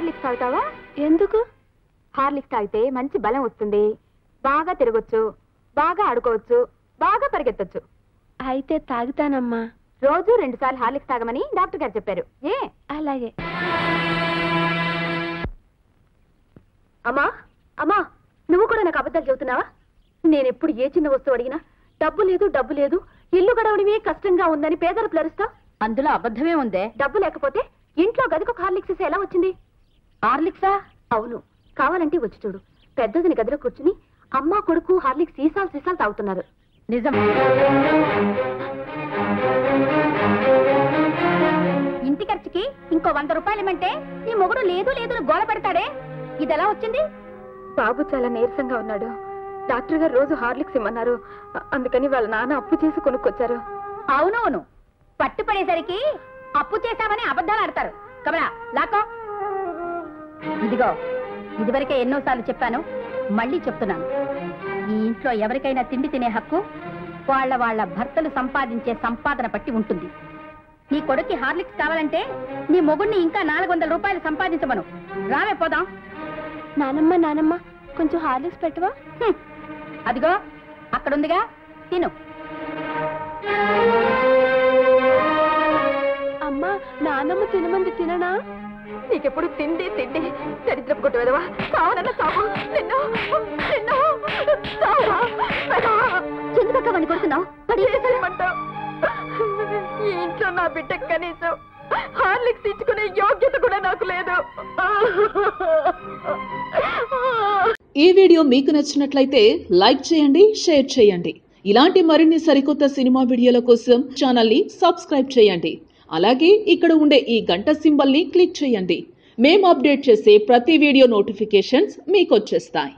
Horlicks తాగుతావా? ఎందుకు? Horlicks తాగితే మంచి బలం వస్తుంది, బాగా తిరగొచ్చు, బాగా ఆడుకోవచ్చు, బాగా పరిగెత్తొచ్చు. అయితే తాగుతానమ్మా. రోజు 2 సార్లు హార్లిక్స్ తాగమని డాక్టర్ గారు చెప్పారు. ఏ? అలాగే. అమ్మా అమ్మా, నువ్వు కూడా నాకు అబద్ధాలు చెబుతున్నావా? నేను ఎప్పుడు ఏ చిన్న వస్తువు అడిగినా డబ్బు లేదు, ఇల్లు గడవడమే కష్టంగా ఉందని పేదలు ప్లరుస్తా. అందులో అబద్ధమే ఉందే. డబ్బు లేకపోతే ఇంట్లో గదికి ఒక హార్లిక్స్ ఎలా వచ్చింది? హార్లిక్సా? అవును, కావాలంటే వచ్చి చూడు. పెద్దదిని గదిలో కూర్చుని అమ్మ కొడుకు హార్లిక్స్ సీసాలు తాగుతున్నారు. నిజం. ఇంటి ఖర్చుకి ఇంకో 100 రూపాయలు ఇమ్మంటే నీ మొగుడు లేదు గోల పెడతాడే. ఇదెలా వచ్చింది? బాబు చాలా నీరసంగా ఉన్నాడు. డాక్టర్ గారు రోజు హార్లిక్స్ ఇమ్మన్నారు. అందుకని వాళ్ళ నాన్న అప్పు చేసి కొనుక్కొచ్చారు. అవునవును, పట్టుపడేసరికి అప్పు చేశామని అబద్ధాలు ఆడతారు. కమలా లాకో. ఇదిగో, ఇదివరకే ఎన్నోసార్లు చెప్పాను, మళ్ళీ చెప్తున్నాను. ఈ ఇంట్లో ఎవరికైనా తిండి తినే హక్కు వాళ్ళ భర్తలు సంపాదించే సంపాదన బట్టి ఉంటుంది. నీ కొడుక్కి హార్లిక్స్ కావాలంటే నీ మొగుడిని ఇంకా 400 రూపాయలు సంపాదించమను. రావే పోదాం. నానమ్మ కొంచెం హార్లిక్స్ పెట్టవా? అదిగో అక్కడుందిగా, తిను. అమ్మా, నానమ్మ తినమంది తిననా? నీకెప్పుడు తిండి దరిద్రపు కొట్టువేదవా. కావాలన్నా చావు. ఎందుకక్క వాడిని కొడుతున్నావు? ఈ ఇంట్లో నా బిడ్డ కనీసం హార్లిక్స్ ఇచ్చుకునే యోగ్యత కూడా నాకు లేదు. ఈ వీడియో మీకు నచ్చినట్లయితే లైక్ చేయండి, షేర్ చేయండి. ఇలాంటి మరిన్ని సరికొత్త సినిమా వీడియోల కోసం ఛానల్ ని సబ్స్క్రైబ్ చేయండి. అలాగే ఇక్కడ ఉండే ఈ గంట సింబల్ ని క్లిక్ చేయండి. మేము అప్డేట్ చేసే ప్రతి వీడియో నోటిఫికేషన్స్ మీకు వచ్చేస్తాయి.